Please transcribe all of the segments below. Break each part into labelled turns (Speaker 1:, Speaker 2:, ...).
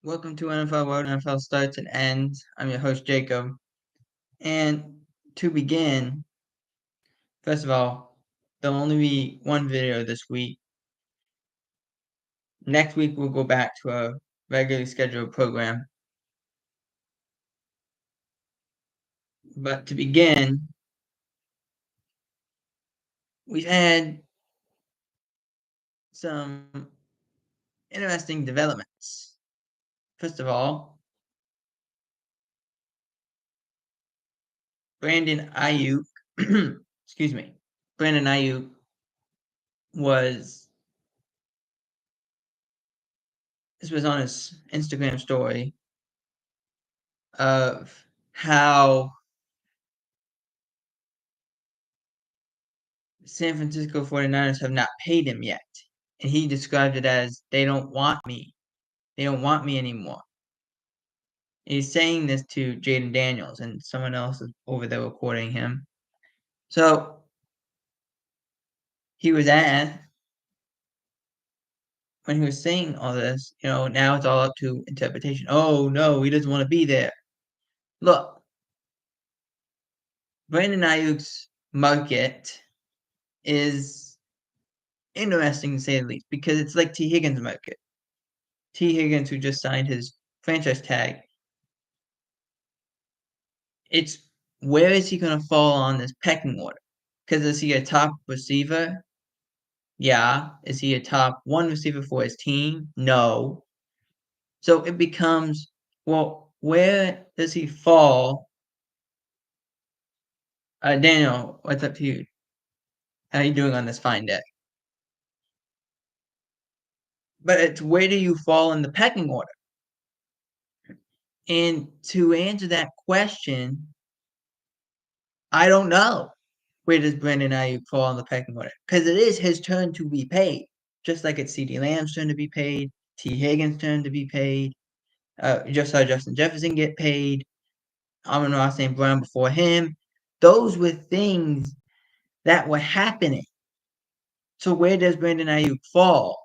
Speaker 1: Welcome to NFL World. NFL starts and ends. I'm your host, Jacob. And to begin, first of all, there'll only be one video this week. Next week, we'll go back to a regularly scheduled program. But to begin, we've had some interesting developments. First of all, Brandon Ayuk, excuse me, Brandon Ayuk was, this was on his Instagram story of how San Francisco 49ers have not paid him yet. And he described it as, they don't want me. They don't want me anymore. And he's saying this to Jaden Daniels, and someone else is over there recording him. So he was asked, when he was saying all this, now it's all up to interpretation. Oh, no, he doesn't want to be there. Look, Brandon Ayuk's market is interesting to say the least, because it's like T. Higgins' market. T. Higgins, who just signed his franchise tag, it's where is he going to fall on this pecking order? Because is he a top receiver? Yeah. Is he a top one receiver for his team? No. So it becomes, well, where does he fall? Daniel, what's up to you? How are you doing on this fine day? But it's where do you fall in the pecking order? And to answer that question, I don't know. Where does Brandon Ayuk fall in the pecking order? Because it is his turn to be paid, just like it's CeeDee Lamb's turn to be paid, T. Higgins' turn to be paid. Just saw Justin Jefferson get paid. Amon-Ra St. Brown before him. Those were things that were happening. So where does Brandon Ayuk fall?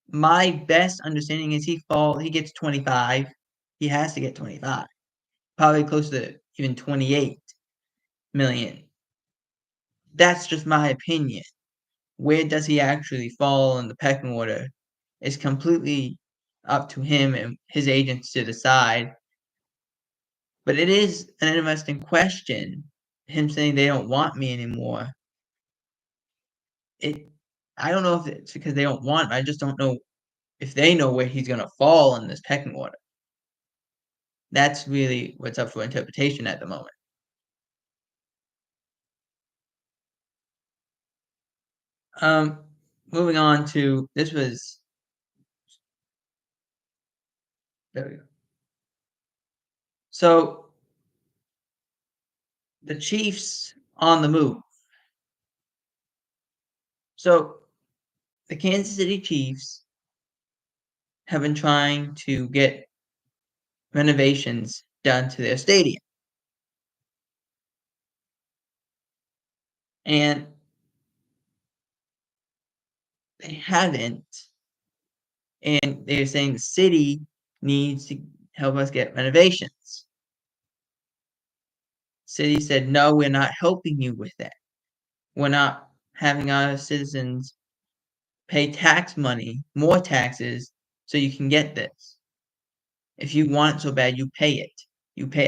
Speaker 1: My best understanding is he gets 25. He has to get 25. Probably close to even 28 million. That's just my opinion. Where does he actually fall in the pecking order is completely up to him and his agents to decide. But it is an interesting question, him saying they don't want me anymore. I don't know if it's because they don't want him. I just don't know if they know where he's going to fall in this pecking order. That's really what's up for interpretation at the moment. Um, Moving on to this was there we go. So the Chiefs on the move. So the Kansas City Chiefs have been trying to get renovations done to their stadium. And they haven't. And they're saying the city needs to help us get renovations. City said, no, we're not helping you with that. We're not having our citizens pay tax money, more taxes, so you can get this. If you want it so bad, you pay it. You pay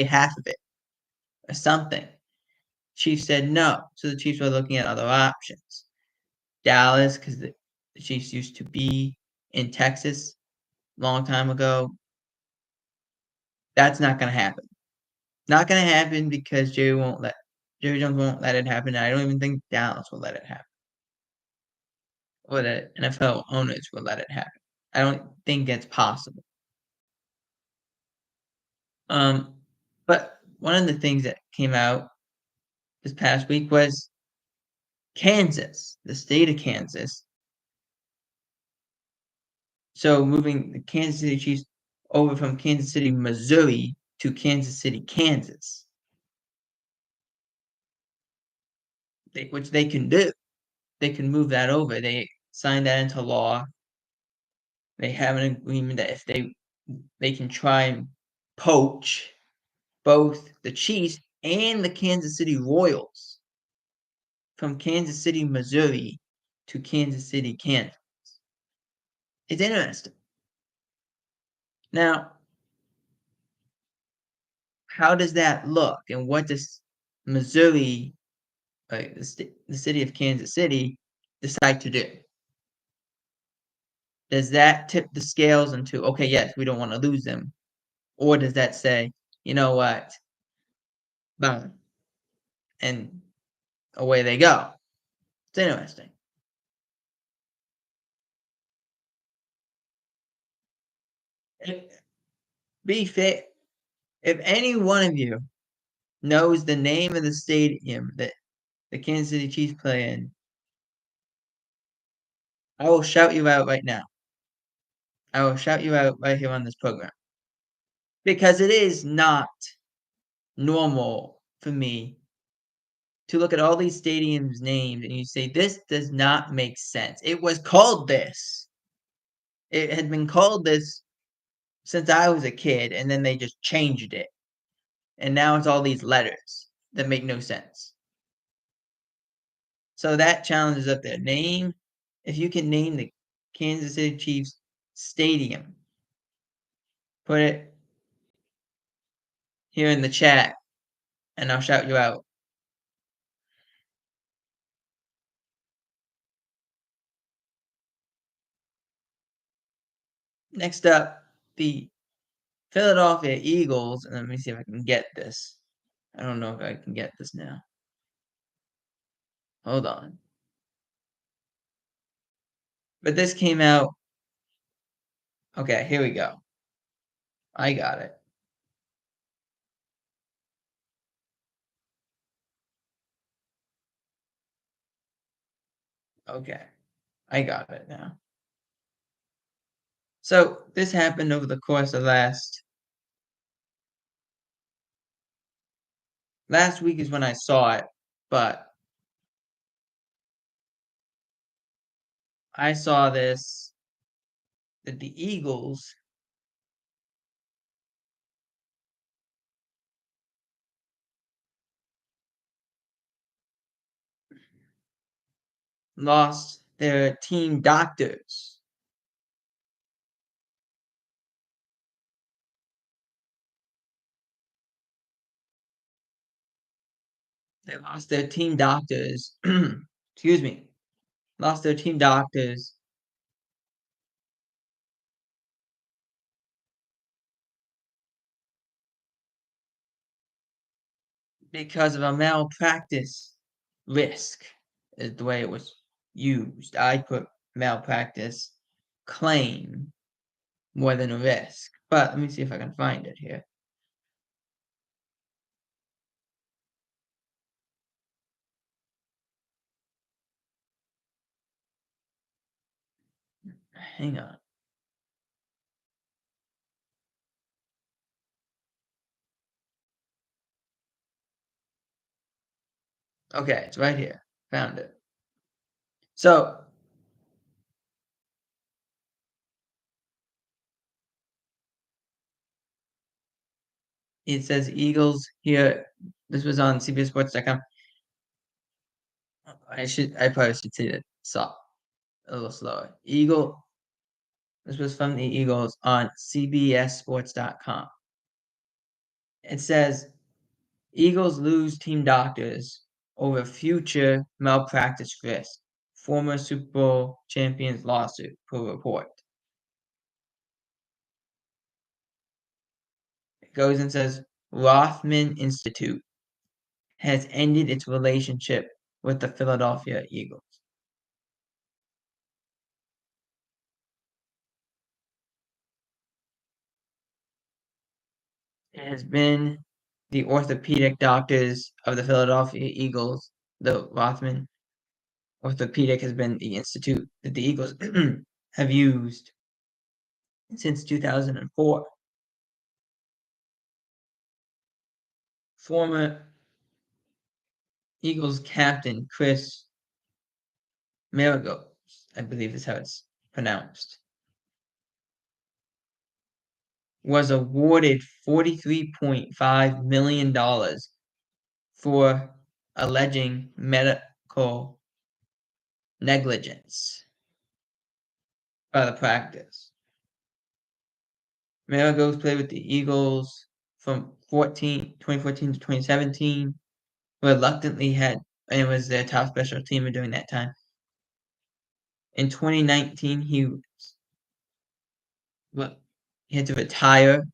Speaker 1: half of it or something. Chiefs said no, so the Chiefs were looking at other options. Dallas, because the Chiefs used to be in Texas a long time ago. That's not going to happen. Not going to happen because Jerry Jones won't let it happen. I don't even think Dallas will let it happen, or the NFL owners will let it happen. I don't think it's possible. But one of the things that came out this past week was Kansas, the state of Kansas. So moving the Kansas City Chiefs over from Kansas City, Missouri to Kansas City, Kansas, which they can do. They can move that over. They signed that into law. they have an agreement that if they can try and poach both the Chiefs and the Kansas City Royals from Kansas City, Missouri to Kansas City, Kansas. It's interesting. Now, how does that look, and what does Missouri, the city of Kansas City, decide to do? Does that tip the scales into, okay, yes, we don't want to lose them, or does that say, you know what, boom, and away they go? It's interesting. Be fair. If any one of you knows the name of the stadium that the Kansas City Chiefs play in, I will shout you out right now. I will shout you out right here on this program. Because it is not normal for me to look at all these stadiums names and you say, this does not make sense. It was called this. It had been called this since I was a kid, and then they just changed it. And now it's all these letters that make no sense. So that challenge is up there. Name, if you can name the Kansas City Chiefs stadium, put it here in the chat, and I'll shout you out. Next up, the Philadelphia Eagles, and let me see if I can get this. I don't know if I can get this now. Hold on. But this came out. Okay, here we go. I got it. Okay, I got it now. So this happened over the course of last week is when I saw it, but I saw this that the Eagles lost their team doctors. They lost their team doctors. Excuse me. Lost their team doctors because of a malpractice risk, is the way it was used. I put malpractice claim more than a risk. But let me see if I can find it here. Hang on. Okay, it's right here. Found it. So it says Eagles here. This was on CBSSports.com. I probably should say that a little slower. This was from the Eagles on CBSSports.com. It says Eagles lose team doctors over future malpractice risk. Former Super Bowl champions lawsuit per report. It goes and says Rothman Institute has ended its relationship with the Philadelphia Eagles. It has been the orthopedic doctors of the Philadelphia Eagles. The Rothman Orthopedic has been the institute that the Eagles have used since 2004. Former Eagles captain Chris Marigold, I believe is how it's pronounced, was awarded $43.5 million for alleging medical negligence by the practice. Maragos played with the Eagles from 2014 to 2017. Reluctantly had and was their top special teamer during that time. In 2019, he had to retire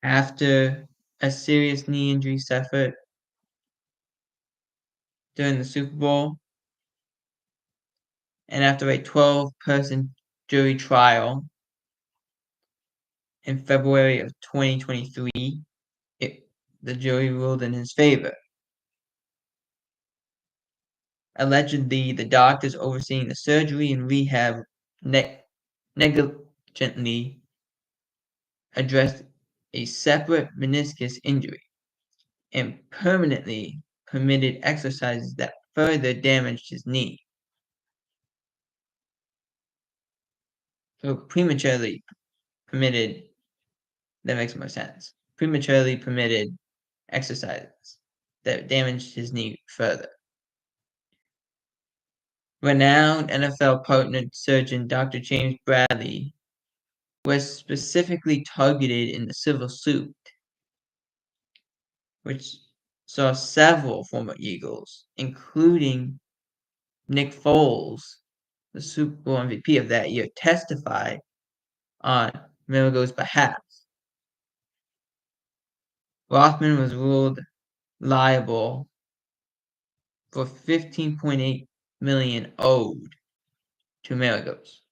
Speaker 1: after a serious knee injury suffered during the Super Bowl, and after a 12-person jury trial in February of 2023, the jury ruled in his favor. Allegedly, the doctors overseeing the surgery and rehab negligently addressed a separate meniscus injury and permanently permitted exercises that further damaged his knee. So prematurely permitted, that makes more sense. Prematurely permitted exercises that damaged his knee further. Renowned NFL partnered surgeon Dr. James Bradley was specifically targeted in the civil suit, which saw several former Eagles, including Nick Foles, the Super Bowl MVP of that year, testify on Maragos' behalf. Rothman was ruled liable for $15.8 million owed to Maragos.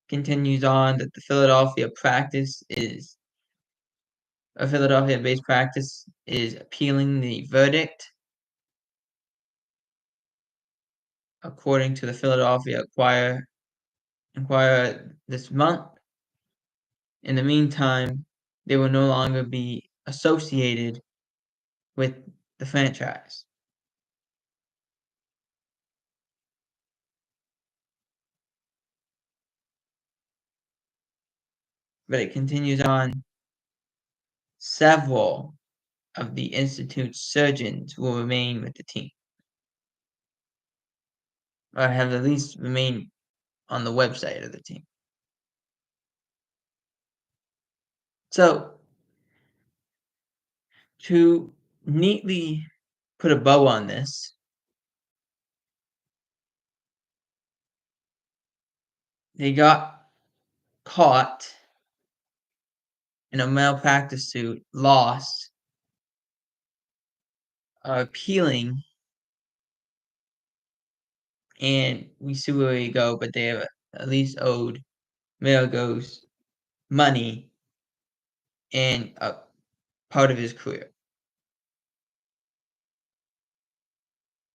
Speaker 1: Continues on that the Philadelphia-based practice is appealing the verdict. According to the Philadelphia Inquirer this month. In the meantime, they will no longer be associated with the franchise. But it continues on. Several of the Institute's surgeons will remain with the team, or have at least remained on the website of the team. So, to neatly put a bow on this, they got caught in a malpractice suit, lost, are appealing, and we see where we go, but they have at least owed Maragos money and a part of his career.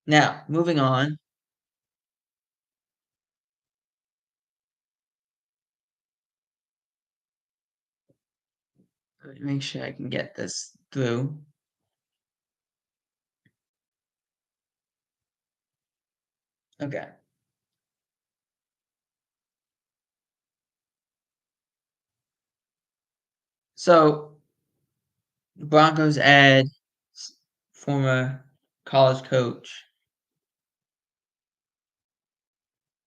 Speaker 1: Now, moving on. Let me make sure I can get this through. Okay. So, Broncos add former college coach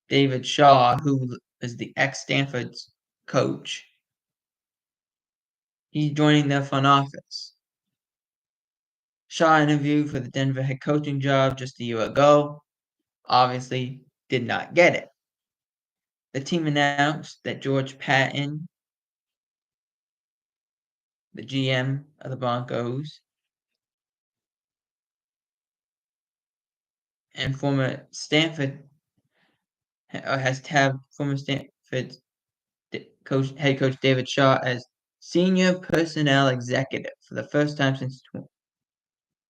Speaker 1: David Shaw, who is the ex-Stanford coach. He's joining their front office. Shaw interviewed for the Denver head coaching job just a year ago. Obviously, did not get it. The team announced that George Patton, the GM of the Broncos, and former Stanford has tabbed former Stanford head coach David Shaw as senior personnel executive for the first time since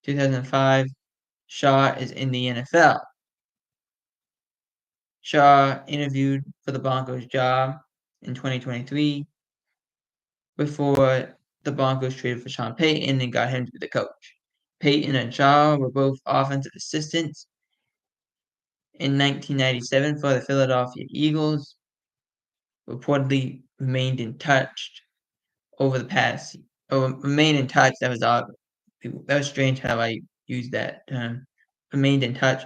Speaker 1: 2005. Shaw is in the NFL. Shaw interviewed for the Broncos job in 2023 before the Broncos traded for Sean Payton and got him to be the coach. Payton and Shaw were both offensive assistants in 1997 for the Philadelphia Eagles. Reportedly remained in touch over the past, or remain in touch. That was strange how I used that term. Remained in touch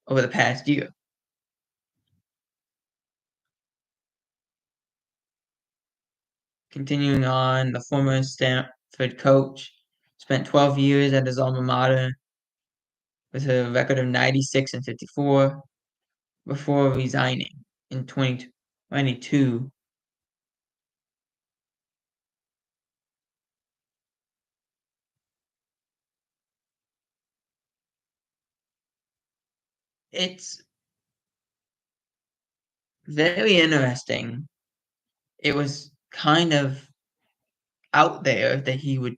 Speaker 1: over the past year. Continuing on, the former Stanford coach spent 12 years at his alma mater with a record of 96-54 before resigning in 2022. It's very interesting. It was kind of out there that he would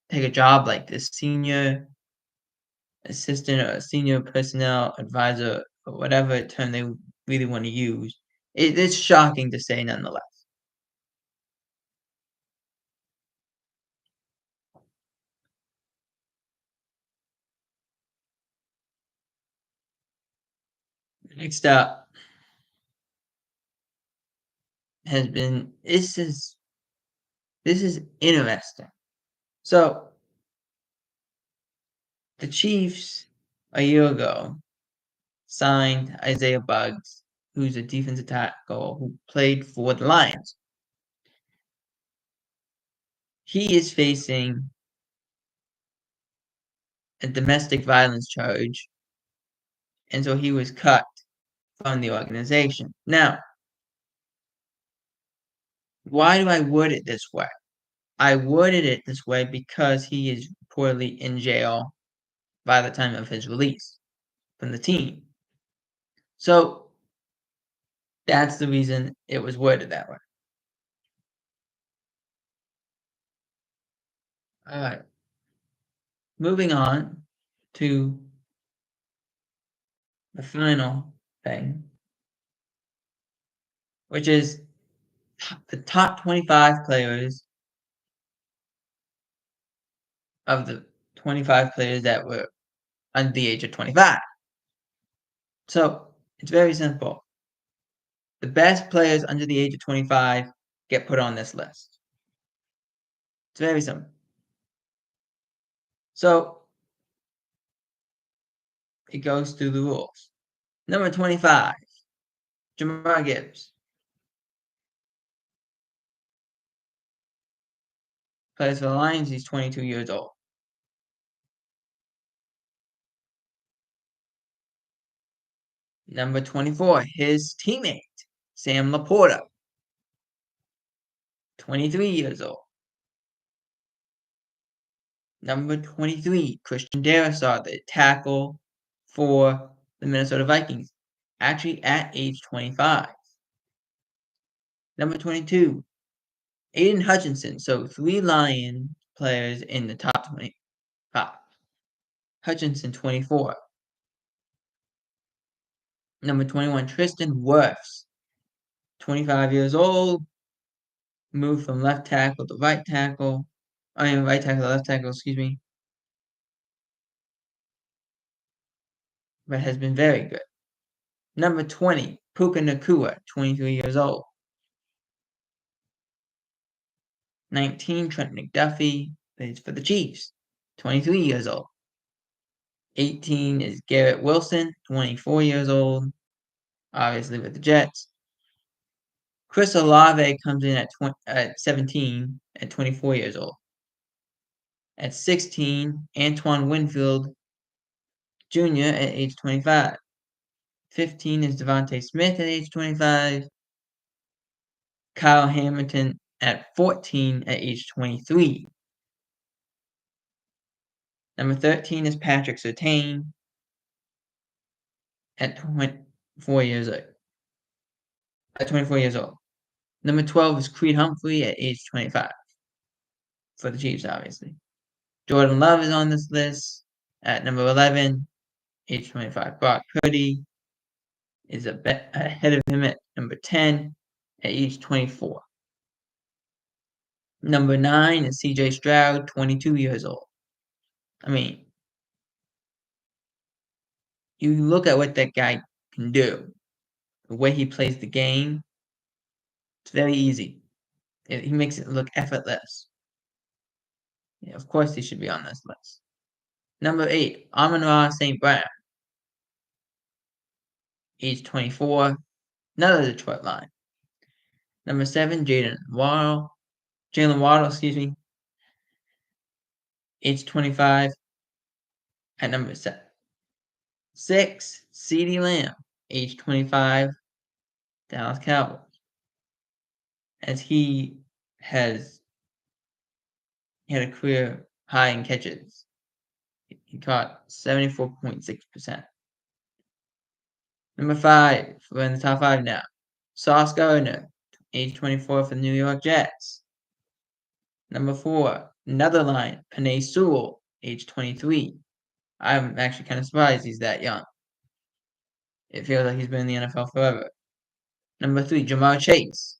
Speaker 1: take a job like this, senior assistant or senior personnel advisor, or whatever term they really want to use. It is shocking to say nonetheless. Next up has been this is interesting. So the Chiefs a year ago signed Isaiah Buggs, who's a defensive tackle who played for the Lions. He is facing a domestic violence charge, and so he was cut from the organization. Now, why do I word it this way? I worded it this way because he is reportedly in jail by the time of his release from the team. So that's the reason it was worded that way. All right. Moving on to the final thing, which is the top 25 players of the 25 players that were under the age of 25. So it's very simple. The best players under the age of 25 get put on this list. It's very simple. So it goes through the rules. Number 25, Jahmyr Gibbs. Plays for the Lions. He's 22 years old. Number 24, his teammate, Sam Laporta. 23 years old. Number 23, Christian Darrisaw, the tackle for the Minnesota Vikings, actually at age 25. Number 22, Aiden Hutchinson. So 3 Lion players in the top 25. Hutchinson, 24. Number 21, Tristan Wirfs, 25 years old, moved from left tackle to right tackle. Right tackle to left tackle, excuse me. But has been very good. Number 20, Puka Nacua, 23 years old. 19, Trent McDuffie, plays for the Chiefs, 23 years old. 18 is Garrett Wilson, 24 years old, obviously with the Jets. Chris Olave comes in at 17 at 24 years old. At 16, Antoine Winfield Jr. at age 25. 15 is Devontae Smith at age 25. Kyle Hamilton at 14 at age 23. Number 13 is Patrick Surtain at 24 years old. At 24 years old. Number 12 is Creed Humphrey at age 25 for the Chiefs, obviously. Jordan Love is on this list at number 11, age 25. Brock Purdy is ahead of him at number 10 at age 24. Number 9 is CJ Stroud, 22 years old. I mean, you look at what that guy can do, the way he plays the game, it's very easy. He makes it look effortless. Yeah, of course, he should be on this list. Number 8, Amon-Ra St. Brown, age 24, another Detroit line. Number 7, Jalen Waddle, excuse me, age 25. At number 6, CeeDee Lamb, age 25, Dallas Cowboys. As he had a career high in catches. He caught 74.6%. Number 5, we're in the top 5 now. Sauce Gardner, age 24 for the New York Jets. Number 4, another line, Penei Sewell, age 23. I'm actually kind of surprised he's that young. It feels like he's been in the NFL forever. Number 3, Ja'Marr Chase,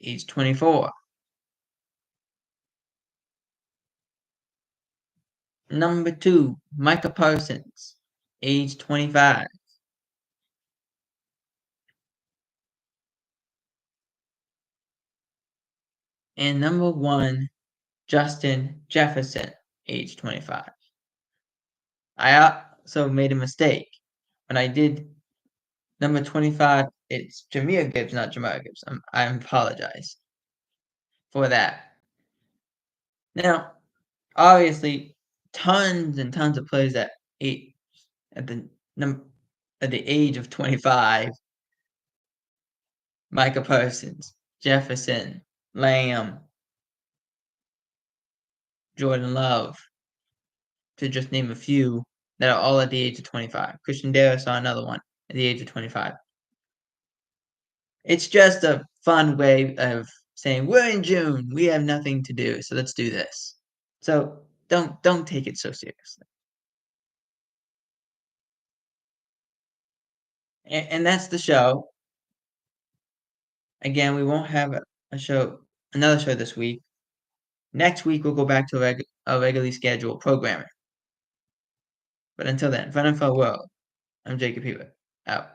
Speaker 1: age 24. Number 2, Micah Parsons, age 25. And number 1, Justin Jefferson, age 25. I also made a mistake. When I did number 25, it's Jahmyr Gibbs, not Jahmyr Gibbs. I apologize for that. Now, obviously, tons and tons of players at the age of 25. Micah Parsons, Jefferson, Lamb, Jordan Love, to just name a few that are all at the age of 25. Christian Darrisaw saw another one at the age of 25. It's just a fun way of saying we're in June, we have nothing to do, so let's do this. So don't take it so seriously. And that's the show. Again, we won't have another show this week. Next week we'll go back to a regularly scheduled programming. But until then, for NFL World, I'm Jacob Hewitt. Out.